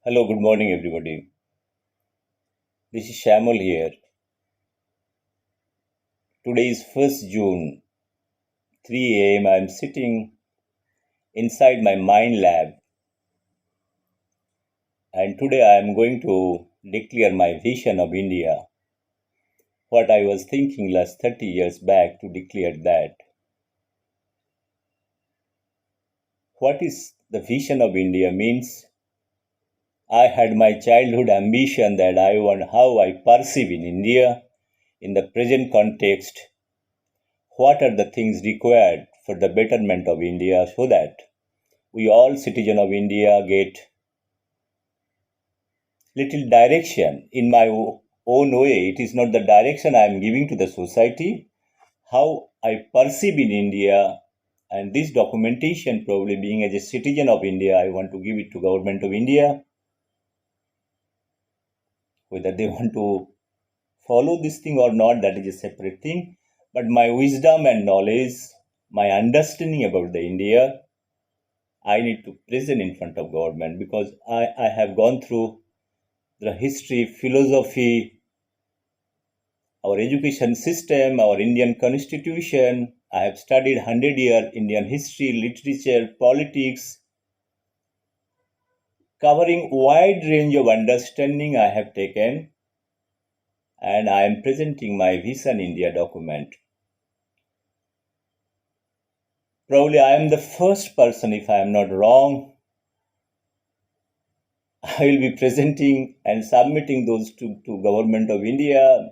Hello, good morning, everybody. This is Shamal here. Today is 1st June, 3 a.m. I am sitting inside my MindLab, and today I am going to declare my vision of India. What I was thinking last 30 years back to declare that. What is the vision of India means? I had my childhood ambition that I want how I perceive in India in the present context. What are the things required for the betterment of India so that we all citizens of India get little direction in my own way. It is not the direction I am giving to the society, how I perceive in India, and this documentation probably being as a citizen of India, I want to give it to government of India, whether they want to follow this thing or not, that is a separate thing. But my wisdom and knowledge, my understanding about the India, I need to present in front of government because I have gone through the history, philosophy, our education system, our Indian constitution. I have studied 100-year Indian history, literature, politics, covering wide range of understanding I have taken, and I am presenting my Vision India document. Probably I am the first person, if I am not wrong, I will be presenting and submitting those to Government of India,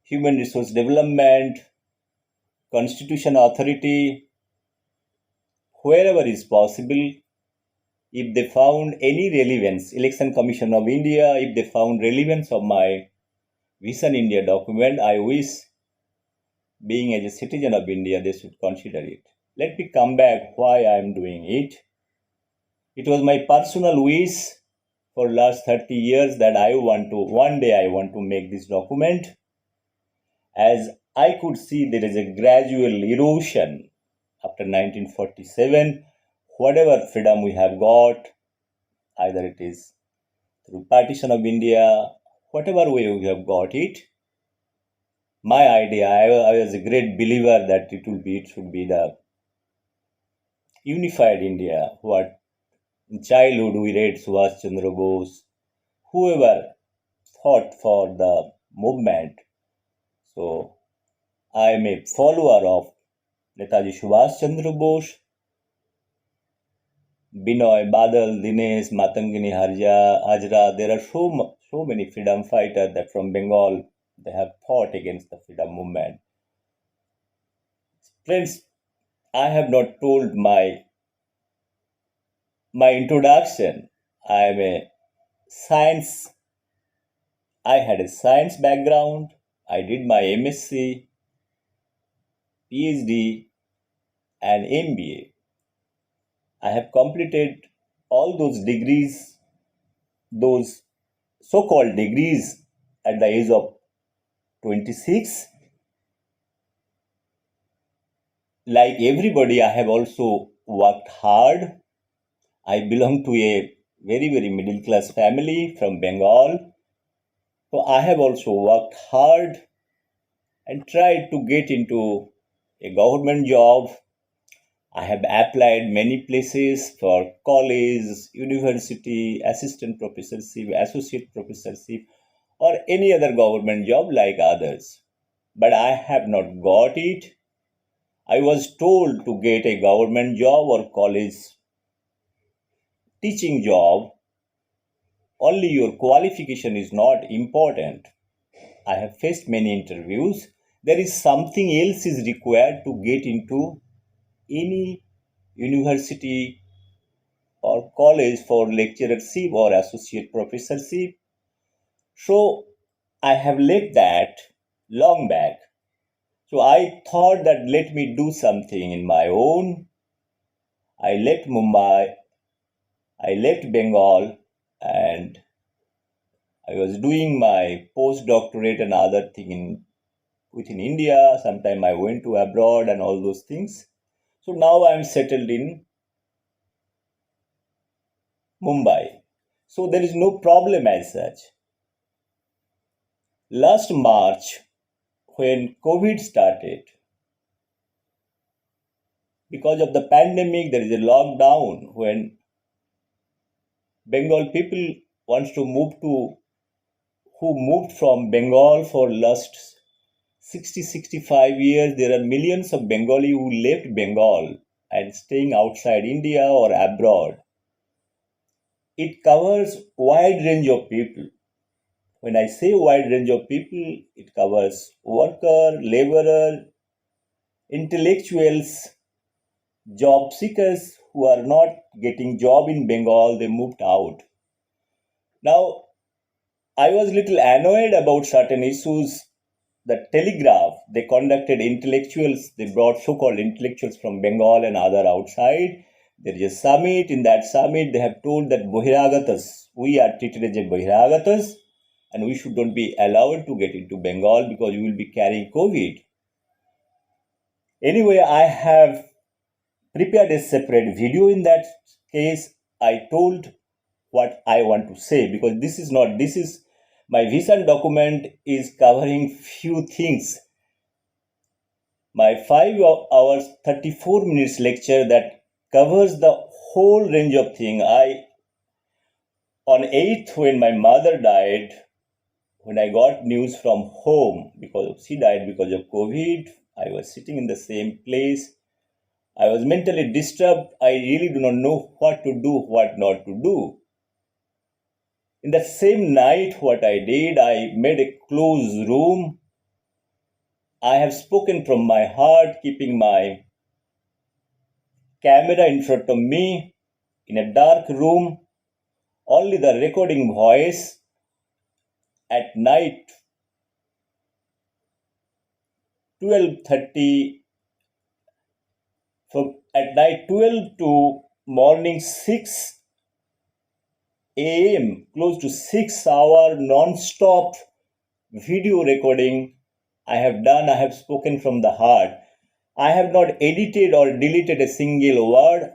Human Resource Development, Constitution Authority, wherever is possible. If they found any relevance, Election Commission of India, if they found relevance of my Vision India document, I wish, being as a citizen of India, they should consider it. Let me come back why I am doing it. It was my personal wish for last 30 years that one day I want to make this document. As I could see, there is a gradual erosion after 1947. Whatever freedom we have got, either it is through partition of India, whatever way we have got it, my idea, I was a great believer that it should be the unified India. What in childhood we read Subhash Chandra Bose, whoever fought for the movement. So I am a follower of Netaji Subhash Chandra Bose, Binoy, Badal, Dinesh, Matangini Harja, Hajra. There are so many freedom fighters that from Bengal they have fought against the freedom movement. Friends, I have not told my introduction. I am a science. I had a science background. I did my MSc, PhD, and MBA. I have completed all those degrees, those so-called degrees, at the age of 26. Like everybody, I have also worked hard. I belong to a very middle class family from Bengal. So I have also worked hard and tried to get into a government job. I have applied many places for college, university, assistant professorship, associate professorship, or any other government job like others. But I have not got it. I was told to get a government job or college teaching job. Only your qualification is not important. I have faced many interviews. There is something else is required to get into any university or college for lecturership or associate professorship. So I have left that long back. So I thought that let me do something in my own. I left Mumbai, I left Bengal, and I was doing my postdoctorate and other thing within India. Sometime I went to abroad and all those things. So now I'm settled in Mumbai. So there is no problem as such. Last March, when COVID started, because of the pandemic, there is a lockdown. When Bengal people wants to move to, who moved from Bengal for last 60-65 years, there are millions of Bengali who left Bengal and staying outside India or abroad. It covers wide range of people. When I say wide range of people, it covers worker, laborer, intellectuals, job seekers who are not getting job in Bengal, they moved out. Now, I was little annoyed about certain issues. The Telegraph, they conducted intellectuals, they brought so-called intellectuals from Bengal and other outside. There is a summit. In that summit, they have told that Bohiragatas, we are treated as a Bohiragatas, and we should not be allowed to get into Bengal because we will be carrying COVID. Anyway, I have prepared a separate video in that case. I told what I want to say because this is my vision document is covering few things. My 5 hours 34 minutes lecture that covers the whole range of thing. On 8th, when my mother died, when I got news from home because she died because of COVID, I was sitting in the same place. I was mentally disturbed. I really do not know what to do, what not to do. In that same night, what I did, I made a closed room. I have spoken from my heart, keeping my camera in front of me in a dark room, only the recording voice. At night 12:30, from at night 12 to morning 6 a.m., close to 6 hour non-stop video recording I have done. I have spoken from the heart. I have not edited or deleted a single word.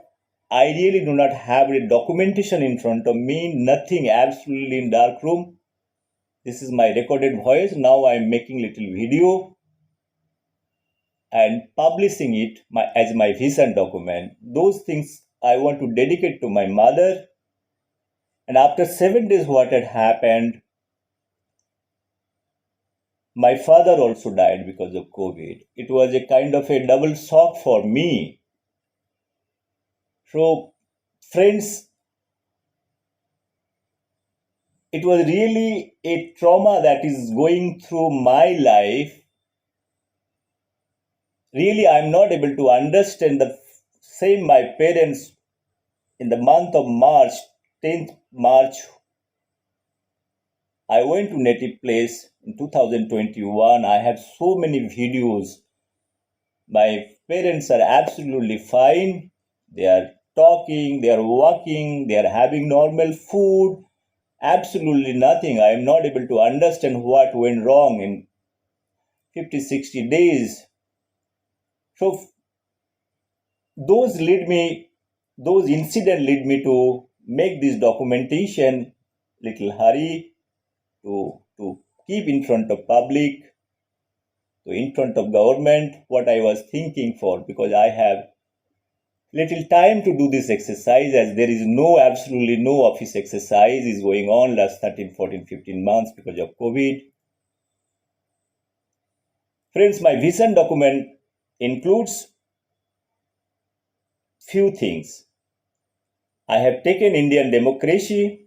I really do not have a documentation in front of me, nothing, absolutely in dark room. This is my recorded voice. Now I am making little video and publishing it as my vision document. Those things I want to dedicate to my mother. And after 7 days, what had happened, my father also died because of COVID. It was a kind of a double shock for me. So, friends, it was really a trauma that is going through my life. Really, I'm not able to understand the same my parents in the month of March, 10th March, I went to native place in 2021. I have so many videos. My parents are absolutely fine. They are talking, they are walking, they are having normal food. Absolutely nothing. I am not able to understand what went wrong in 50, 60 days. So those incidents lead me to make this documentation little hurry to keep in front of public, to in front of government what I was thinking for, because I have little time to do this exercise as there is absolutely no office exercise is going on last 13, 14, 15 months because of COVID. Friends, my vision document includes few things. I have taken Indian democracy,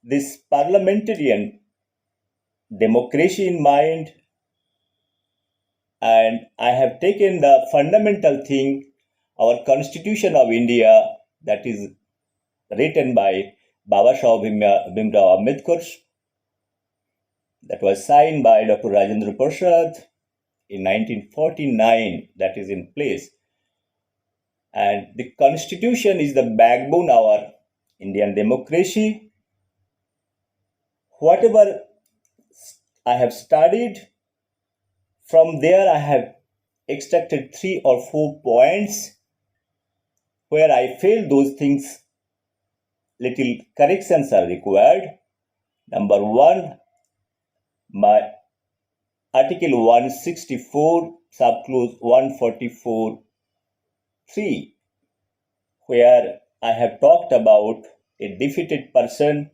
this parliamentarian democracy in mind, and I have taken the fundamental thing, our Constitution of India, that is written by Baba Saheb Bhimrao Ambedkar, that was signed by Dr. Rajendra Prasad in 1949, that is in place. And the Constitution is the backbone of our Indian democracy. Whatever I have studied, from there I have extracted 3 or 4 points where I feel those things little corrections are required. Number one, my Article 164, subclause 144(3), where I have talked about a defeated person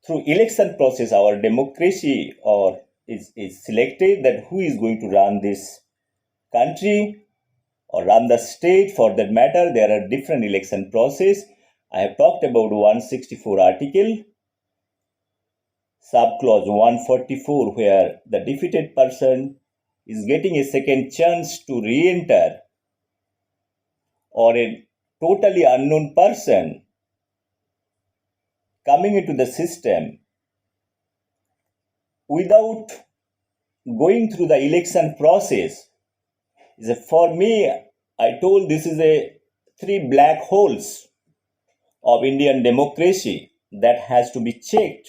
through election process. Our democracy or is selected that who is going to run this country or run the state. For that matter, there are different election process. I have talked about 164 article, subclause 144, where the defeated person is getting a second chance to re-enter, or a totally unknown person coming into the system without going through the election process. For me, I told this is a three black holes of Indian democracy that has to be checked.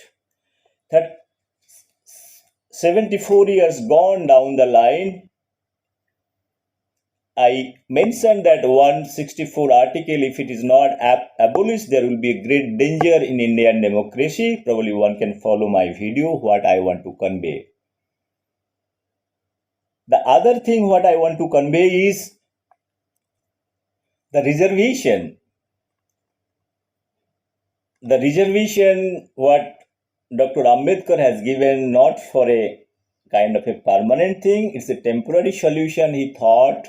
That 74 years gone down the line, I mentioned that 164 article, if it is not abolished, there will be a great danger in Indian democracy. Probably one can follow my video, what I want to convey. The other thing what I want to convey is the reservation. The reservation what Dr. Ambedkar has given, not for a kind of a permanent thing, it's a temporary solution. He thought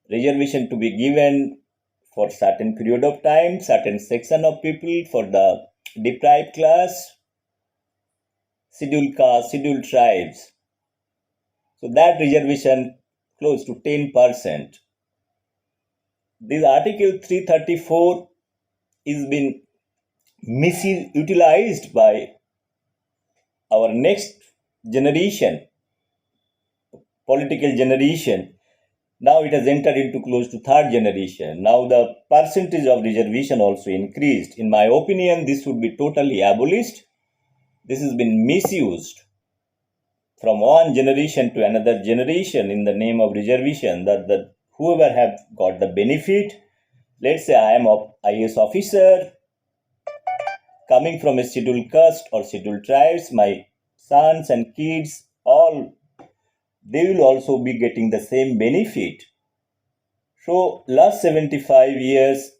reservation to be given for certain period of time, certain section of people, for the deprived class, scheduled caste, scheduled tribes. So that reservation close to 10%. This Article 334 is been misutilized by our next generation, political generation. Now it has entered into close to third generation. Now the percentage of reservation also increased. In my opinion, this would be totally abolished. This has been misused from one generation to another generation in the name of reservation. That whoever have got the benefit, let's say I am an IAS officer coming from a scheduled caste or scheduled tribes, my sons and kids, all, they will also be getting the same benefit. So last 75 years,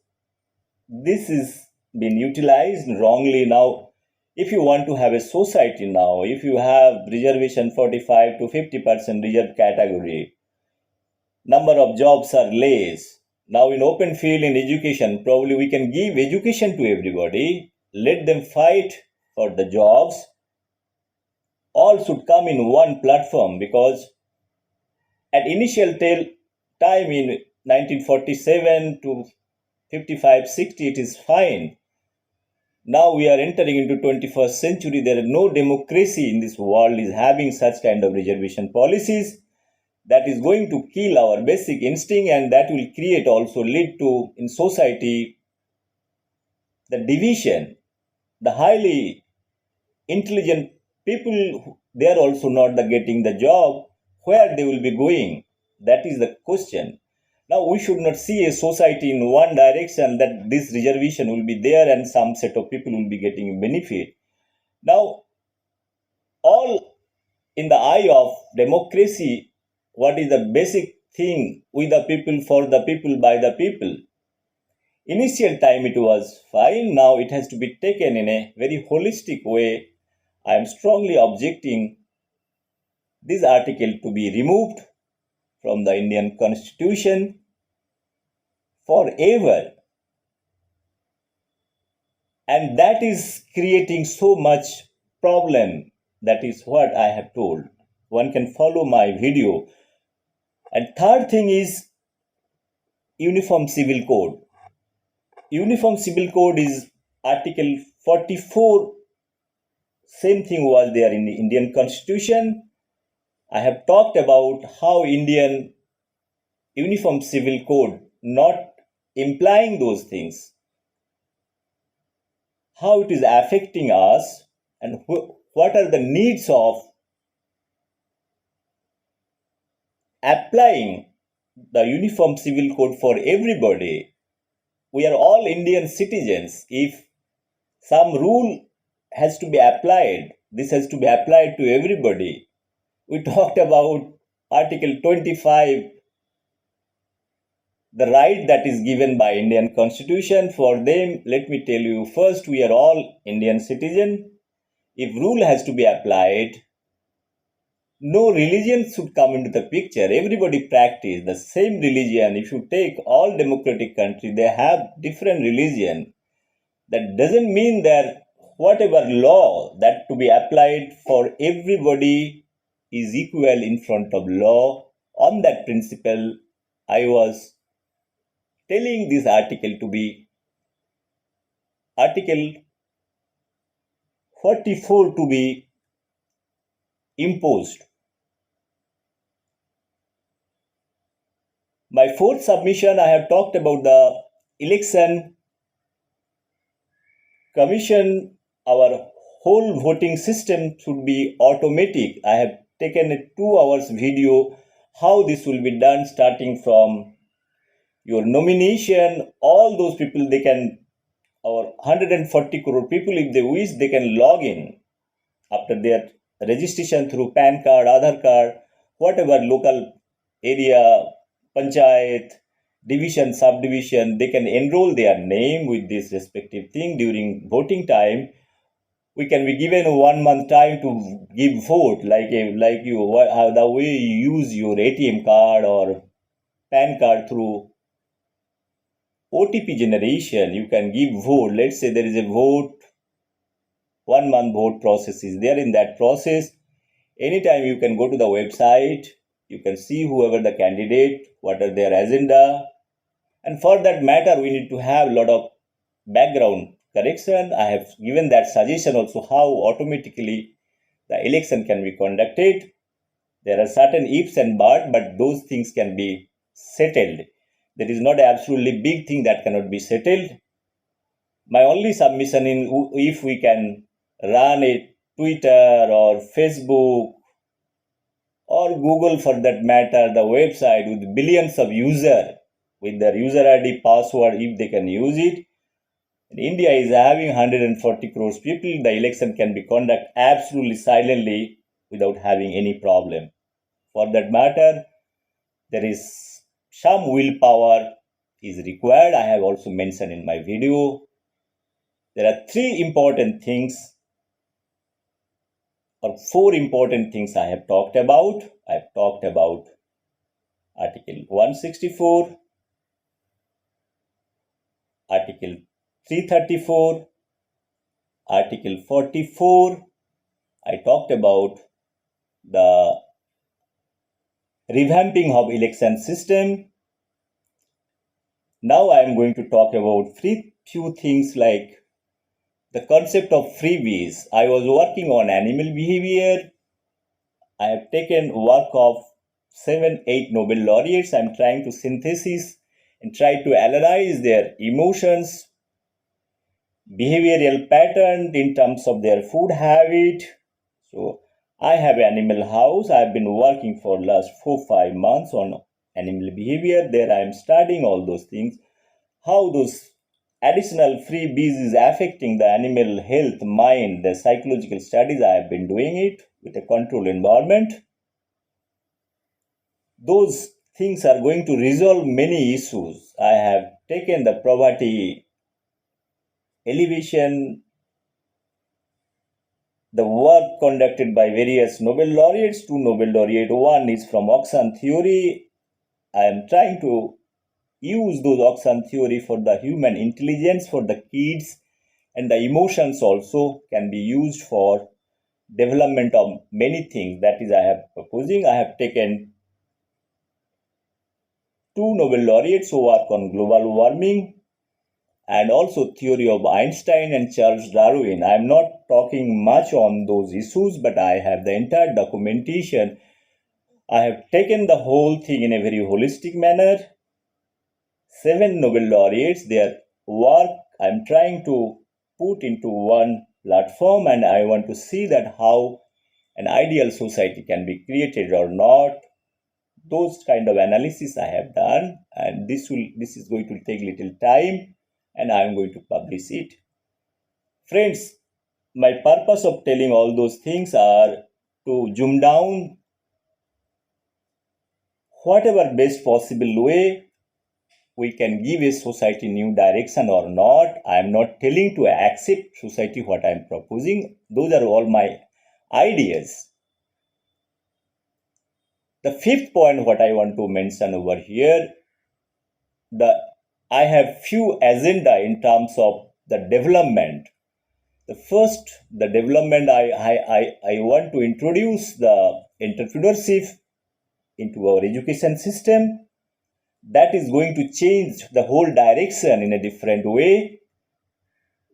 this is been utilized wrongly. Now, if you want to have a society now, if you have reservation 45 to 50% reserved category, number of jobs are less. Now in open field in education, probably we can give education to everybody, let them fight for the jobs. All should come in one platform, because at initial time in 1947 to 55-60, it is fine. Now we are entering into 21st century. There is no democracy in this world is having such kind of reservation policies. That is going to kill our basic instinct, and that will create also lead to in society the division. The highly intelligent people, they are also not getting the job. Where they will be going? That is the question. Now we should not see a society in one direction, that this reservation will be there and some set of people will be getting benefit. Now, all in the eye of democracy, what is the basic thing? With the people, for the people, by the people. Initial time it was fine. Now it has to be taken in a very holistic way. I am strongly objecting this article to be removed from the Indian Constitution forever. And that is creating so much problem. That is what I have told. One can follow my video. And third thing is Uniform Civil Code. Uniform Civil Code is Article 44. Same thing was there in the Indian Constitution. I have talked about how Indian Uniform Civil Code not implying those things, how it is affecting us, and what are the needs of applying the uniform civil code for everybody. We are all Indian citizens. If some rule has to be applied, this has to be applied to everybody. We talked about Article 25, the right that is given by Indian Constitution for them. Let me tell you, first, we are all Indian citizen. If rule has to be applied, no religion should come into the picture. Everybody practice the same religion. If you take all democratic countries, they have different religion. That doesn't mean that whatever law that to be applied for everybody is equal in front of law. On that principle, I was telling this article to be Article 44 to be imposed. My fourth submission, I have talked about the election commission. Our whole voting system should be automatic. I have taken a 2 hours video how this will be done, starting from your nomination. All those people, they can, our 140 crore people, if they wish, they can log in after their registration through PAN card, Aadhaar card, whatever local area, panchayat, division, subdivision, they can enroll their name with this respective thing during voting time. We can be given 1 month time to give vote, like you how the way you use your ATM card or PAN card through OTP generation. You can give vote. Let's say there is a vote, 1 month vote process is there. In that process, anytime you can go to the website, you can see whoever the candidate, what are their agenda, and for that matter, we need to have a lot of background correction. I have given that suggestion also how automatically the election can be conducted. There are certain ifs and buts, but those things can be settled. There is not an absolutely big thing that cannot be settled. My only submission in if we can run a Twitter or Facebook or Google for that matter, the website with billions of users with their user ID password, if they can use it. India is having 140 crores people. The election can be conducted absolutely silently without having any problem. For that matter, there is some willpower is required. I have also mentioned in my video. There are 3 important things or 4 important things I have talked about. I have talked about Article 164, Article 334, Article 44. I talked about the revamping of election system. Now I am going to talk about few things like the concept of freebies. I was working on animal behavior. I have taken work of 7, 8 Nobel laureates. I am trying to synthesize and try to analyze their emotions, behavioral pattern in terms of their food habit. So I have animal house. I have been working for last 4-5 months on animal behavior. There I am studying all those things, how those additional freebies is affecting the animal health, mind, the psychological studies. I have been doing it with a controlled environment. Those things are going to resolve many issues. I have taken the poverty elevation, the work conducted by various Nobel laureates. 2 Nobel laureate. One is from auction theory. I am trying to use those auction theory for the human intelligence for the kids, and the emotions also can be used for development of many things. That is, I have proposing. I have taken 2 Nobel laureates who work on global warming and also theory of Einstein and Charles Darwin. I am not talking much on those issues, but I have the entire documentation. I have taken the whole thing in a very holistic manner. 7 Nobel laureates, their work I am trying to put into one platform, and I want to see that how an ideal society can be created or not. Those kind of analysis I have done, and this is going to take little time, and I am going to publish it. Friends, my purpose of telling all those things are to zoom down whatever best possible way we can give a society new direction or not. I am not telling to accept society what I am proposing. Those are all my ideas. The fifth point what I want to mention over here, the I have few agenda in terms of the development. The first, the development I want to introduce the entrepreneurship into our education system. That is going to change the whole direction in a different way.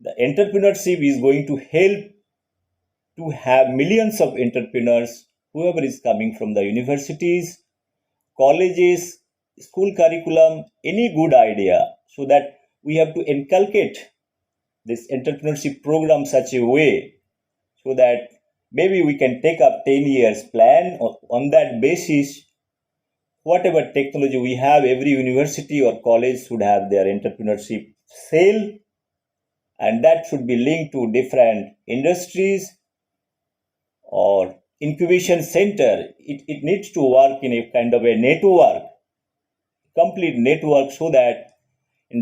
The entrepreneurship is going to help to have millions of entrepreneurs, whoever is coming from the universities, colleges, school curriculum, any good idea, so that we have to inculcate this entrepreneurship program such a way so that maybe we can take up 10 years plan. On that basis, whatever technology we have, every university or college should have their entrepreneurship cell, and that should be linked to different industries or incubation center. It needs to work in a kind of a network, complete network, so that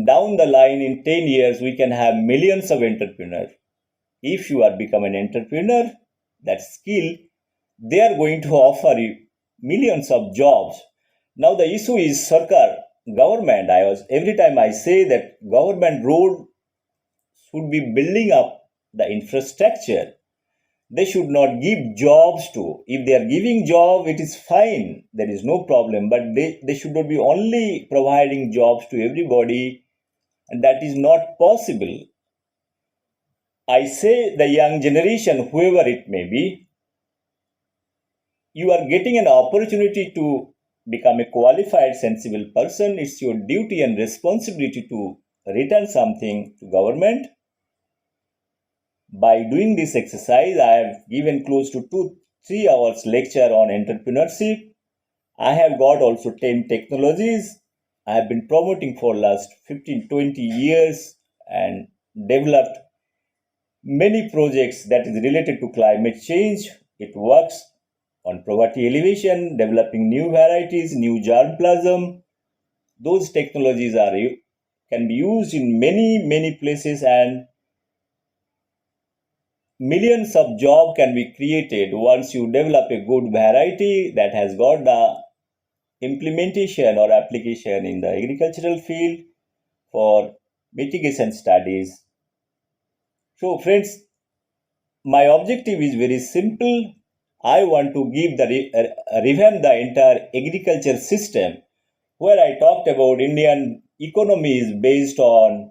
down the line in 10 years we can have millions of entrepreneurs. If you are become an entrepreneur, that skill, they are going to offer you millions of jobs. Now the issue is Sarkar, government. Every time I say that government role should be building up the infrastructure. They should not give jobs to. If they are giving job, it is fine. There is no problem. But they should not be only providing jobs to everybody, and that is not possible. I say the young generation, whoever it may be, you are getting an opportunity to become a qualified, sensible person. It's your duty and responsibility to return something to government. By doing this exercise, I have given close to 2-3 hours lecture on entrepreneurship. I have got also 10 technologies I have been promoting for last 15-20 years and developed many projects that is related to climate change. It works on poverty elevation, developing new varieties, new germplasm. Those technologies can be used in many places, and millions of jobs can be created once you develop a good variety that has got the implementation or application in the agricultural field for mitigation studies. So friends, my objective is very simple. I want to give revamp the entire agriculture system, where I talked about Indian economy is based on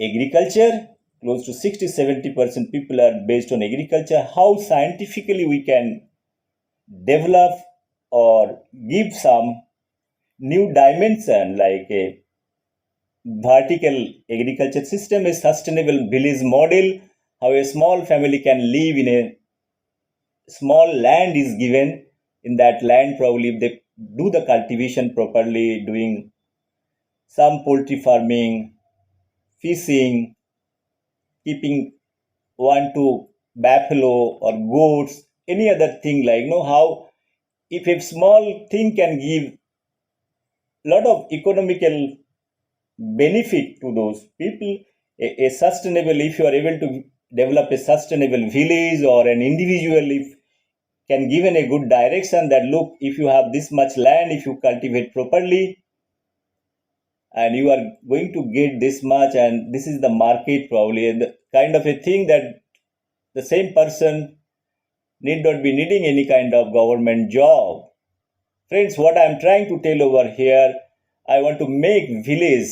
agriculture. Close to 60-70% people are based on agriculture. How scientifically we can develop or give some new dimension like a vertical agriculture system, a sustainable village model, how a small family can live in a small land is given. In that land, probably if they do the cultivation properly, doing some poultry farming, fishing, keeping one to buffalo or goats, any other thing, like how if a small thing can give lot of economical benefit to those people. A sustainable, if you are able to develop a sustainable village, or an individual if can given a good direction that look, if you have this much land, if you cultivate properly, and you are going to get this much, and this is the market probably, and the kind of a thing that the same person need not be needing any kind of government job. Friends, what I am trying to tell over here, I want to make village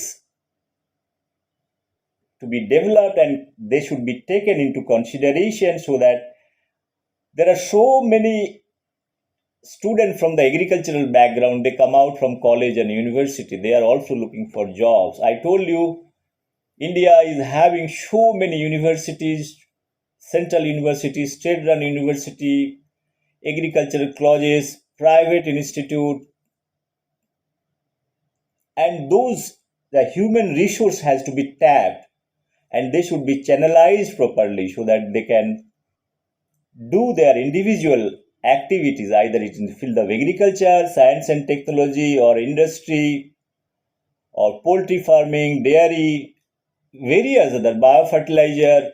to be developed, and they should be taken into consideration, so that there are so many students from the agricultural background, they come out from college and university, they are also looking for jobs. I told you India is having so many universities, central universities, state run university, agricultural colleges, private institute, and those the human resource has to be tapped, and they should be channelized properly so that they can do their individual activities, either it's in the field of agriculture, science and technology, or industry, or poultry farming, dairy, various other biofertilizer,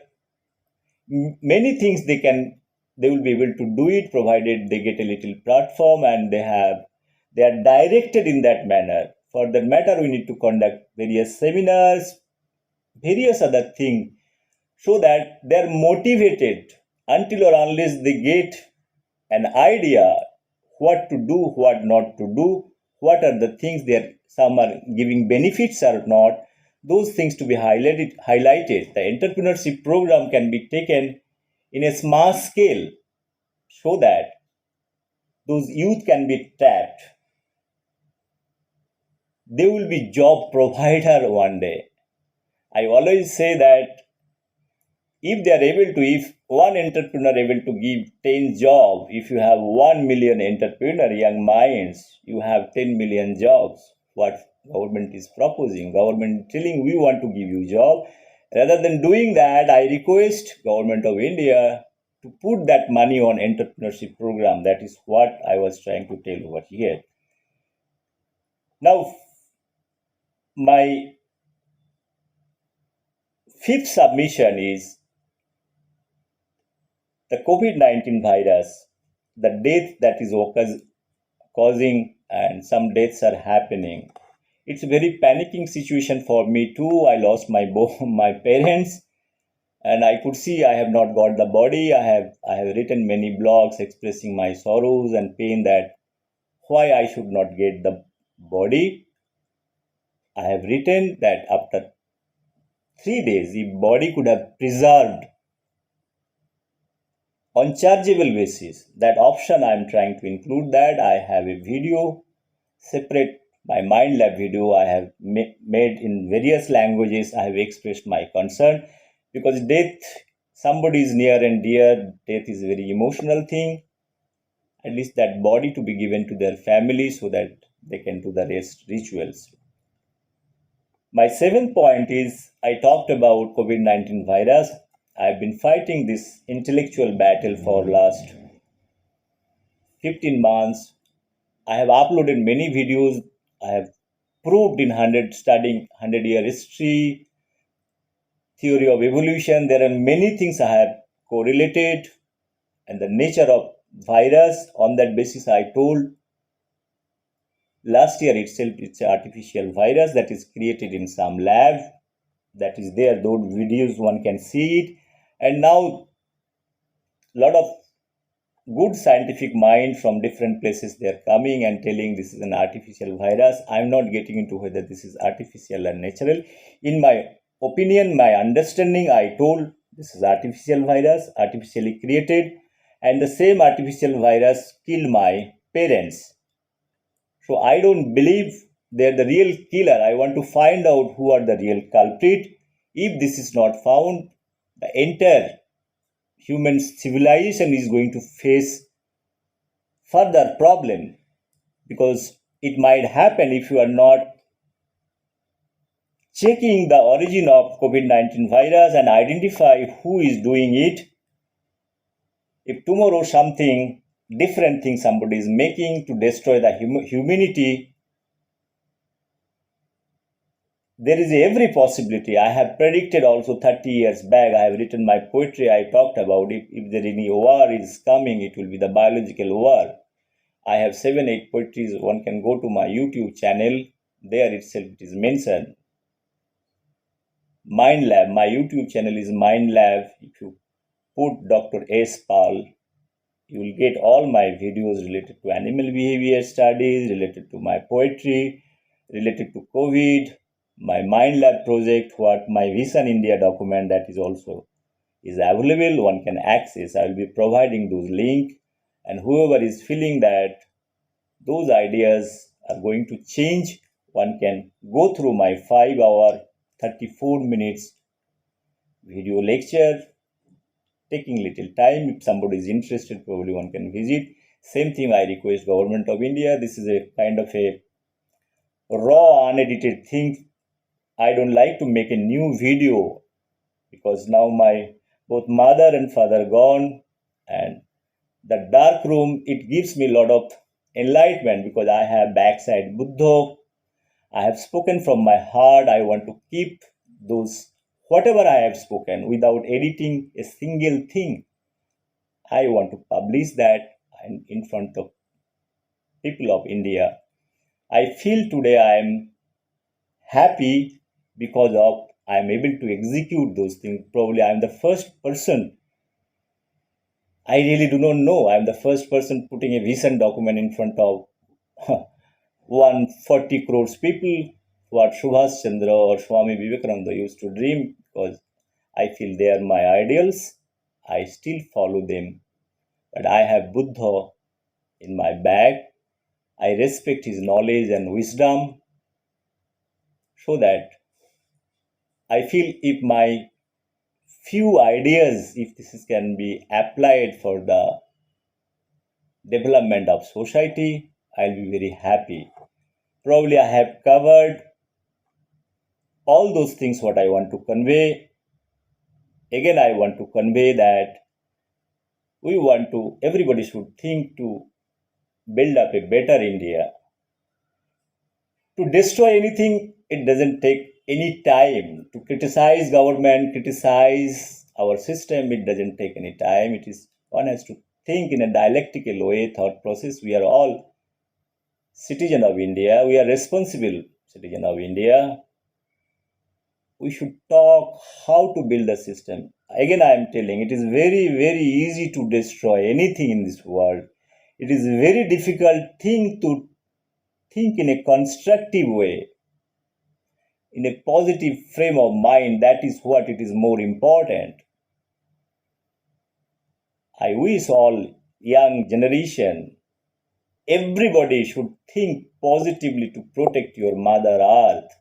many things they will be able to do it provided they get a little platform and they are directed in that manner. For that matter, we need to conduct various seminars, various other things, so that they're motivated until or unless they get an idea what to do, what not to do, what are the things there, some are giving benefits or not, those things to be highlighted. The entrepreneurship program can be taken in a small scale so that those youth can be tapped. They will be job provider one day. I always say that if they are able to, if one entrepreneur able to give 10 jobs, if you have 1 million entrepreneur young minds, you have 10 million jobs. What government is proposing, government telling we want to give you job. Rather than doing that, I request government of India to put that money on entrepreneurship program. That is what I was trying to tell over here. Now, my fifth submission is the COVID-19 virus, the death that is causing, and some deaths are happening. It's a very panicking situation for me too. I lost my parents, and I could see I have not got the body. I have written many blogs expressing my sorrows and pain that why I should not get the body. I have written that after 3 days, if body could have preserved on chargeable basis, that option I am trying to include that. I have a video separate, my MindLab video I have made in various languages. I have expressed my concern because death, somebody is near and dear, death is a very emotional thing. At least that body to be given to their family so that they can do the rest rituals. My seventh point is I talked about COVID-19 virus. I've been fighting this intellectual battle for last 15 months. I have uploaded many videos. I have proved in 100 studying 100-year history, theory of evolution. There are many things I have correlated and the nature of virus. On that basis, I told last year itself it's an artificial virus that is created in some lab. That is there. Those videos one can see it. And now a lot of good scientific mind from different places they're coming and telling this is an artificial virus. I'm not getting into whether this is artificial or natural. In my opinion, my understanding, I told this is artificial virus, artificially created, and the same artificial virus killed my parents. So I don't believe they're the real killer. I want to find out who are the real culprit. If this is not found, the entire human civilization is going to face further problem, because it might happen if you are not checking the origin of COVID-19 virus and identify who is doing it. If tomorrow something different thing somebody is making to destroy the humanity, there is every possibility. I have predicted also 30 years back. I have written my poetry. I talked about if there any war is coming, it will be the biological war. I have 7-8 poetries. One can go to my YouTube channel. There itself it is mentioned. MindLab. My YouTube channel is MindLab. If you put Dr. S. Paul, you will get all my videos related to animal behavior studies, related to my poetry, related to COVID, my MindLab project, what my Vision India document that is also is available. One can access. I will be providing those links, and whoever is feeling that those ideas are going to change, one can go through my 5-hour 34 minutes video lecture, taking little time. If somebody is interested, probably one can visit. Same thing I request Government of India. This is a kind of a raw, unedited thing. I don't like to make a new video because now my both mother and father gone, and the dark room, it gives me a lot of enlightenment because I have backside Buddha. I have spoken from my heart. I want to keep those whatever I have spoken without editing a single thing. I want to publish that in front of people of India. I feel today I am happy because of I am able to execute those things. Probably I am the first person. I really do not know. I am the first person putting a vision document in front of 140 crores people, what Subhash Chandra or Swami Vivekananda used to dream, because I feel they are my ideals. I still follow them. But I have Buddha in my bag. I respect his knowledge and wisdom so that I feel if my few ideas, if can be applied for the development of society, I'll be very happy. Probably I have covered all those things what I want to convey. Again, I want to convey that everybody should think to build up a better India. To destroy anything, it doesn't take any time. To criticize government, criticize our system, it doesn't take any time. One has to think in a dialectical way, thought process. We are all citizen of India. We are responsible citizen of India. We should talk how to build a system. Again, I am telling it is very, very easy to destroy anything in this world. It is a very difficult thing to think in a constructive way, in a positive frame of mind. That is what it is more important. I wish all young generation, everybody should think positively to protect your mother earth.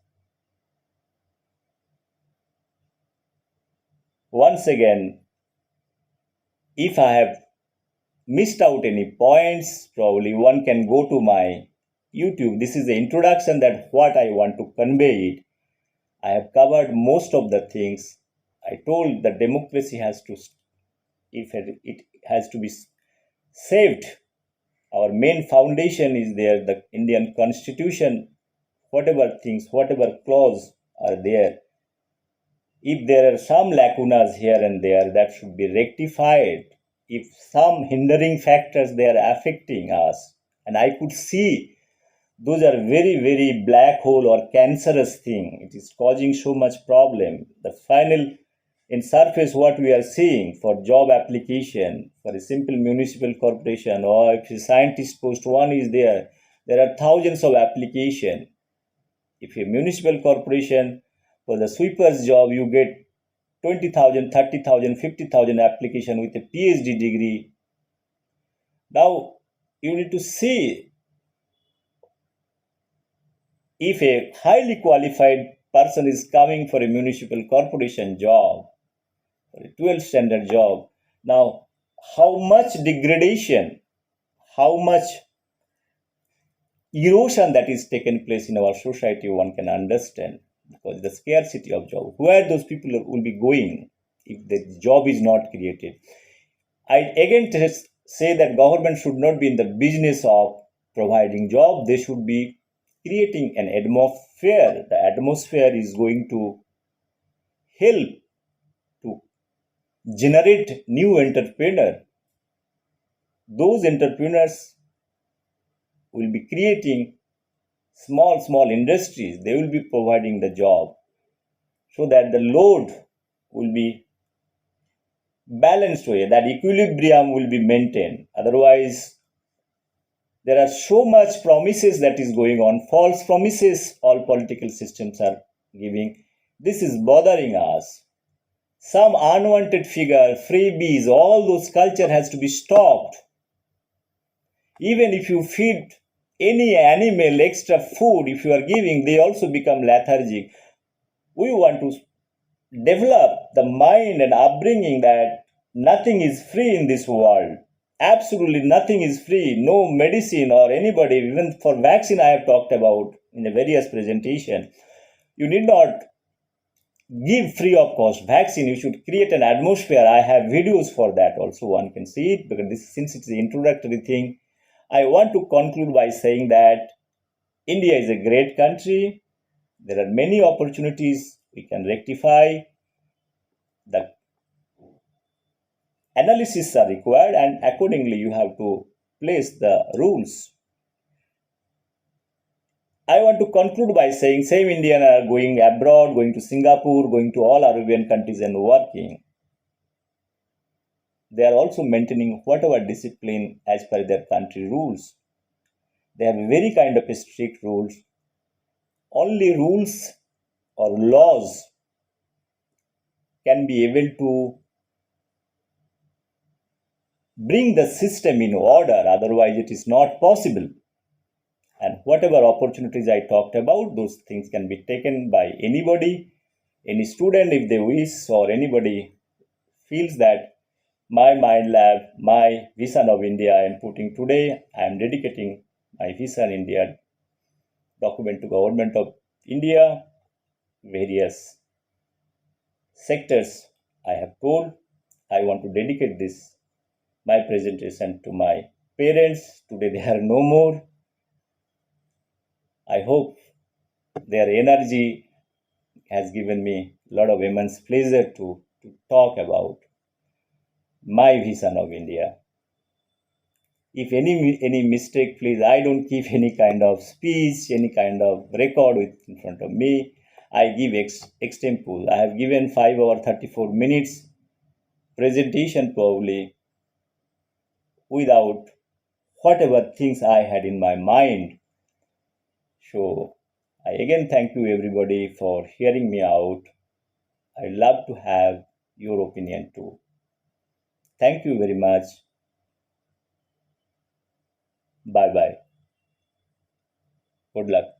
Once again, if I have missed out any points, probably one can go to my YouTube. This is the introduction that what I want to convey it. I have covered most of the things. I told the democracy has to, if it has to be saved. Our main foundation is there, the Indian Constitution. Whatever things, whatever clause are there, if there are some lacunas here and there, that should be rectified. If some hindering factors they are affecting us, and I could see those are very, very black hole or cancerous thing. It is causing so much problem. The final in surface what we are seeing for job application for a simple municipal corporation, or if a scientist post one is there are thousands of application. If a municipal corporation for the sweeper's job you get 20,000, 30,000, 50,000 application with a PhD degree. Now you need to see if a highly qualified person is coming for a municipal corporation job, for a 12th standard job, now how much degradation, how much erosion that is taken place in our society, one can understand, because the scarcity of job, where those people will be going if the job is not created. I again say that government should not be in the business of providing job. They should be creating an atmosphere. The atmosphere is going to help to generate new entrepreneur. Those entrepreneurs will be creating small industries. They will be providing the job so that the load will be balanced way, that equilibrium will be maintained. Otherwise, there are so much promises that is going on, false promises all political systems are giving. This is bothering us. Some unwanted figure, freebies, all those culture has to be stopped. Even if you feed any animal extra food, if you are giving, they also become lethargic. We want to develop the mind and upbringing that nothing is free in this world. Absolutely nothing is free. No medicine or anybody, even for vaccine, I have talked about in the various presentation. You need not give free of cost vaccine. You should create an atmosphere. I have videos for that also. One can see it because this, since it's the introductory thing, I want to conclude by saying that India is a great country. There are many opportunities we can rectify. The analysis are required, and accordingly, you have to place the rules. I want to conclude by saying same Indian are going abroad, going to Singapore, going to all Arabian countries and working. They are also maintaining whatever discipline as per their country rules. They have a very kind of strict rules. Only rules or laws can be able to bring the system in order, otherwise it is not possible. And whatever opportunities I talked about, those things can be taken by anybody, any student if they wish, or anybody feels that my MindLab, my Vision of India I am putting today, I am dedicating my Vision India document to Government of India, various sectors I have told. I want to dedicate this, my presentation, to my parents. Today they are no more. I hope their energy has given me a lot of immense pleasure to talk about my vision of India. If any mistake, please, I don't keep any kind of speech, any kind of record in front of me. I give extempore. I have given 5 hour 34 minutes presentation probably without whatever things I had in my mind. So I again thank you everybody for hearing me out. I love to have your opinion too. Thank you very much. Bye bye. Good luck.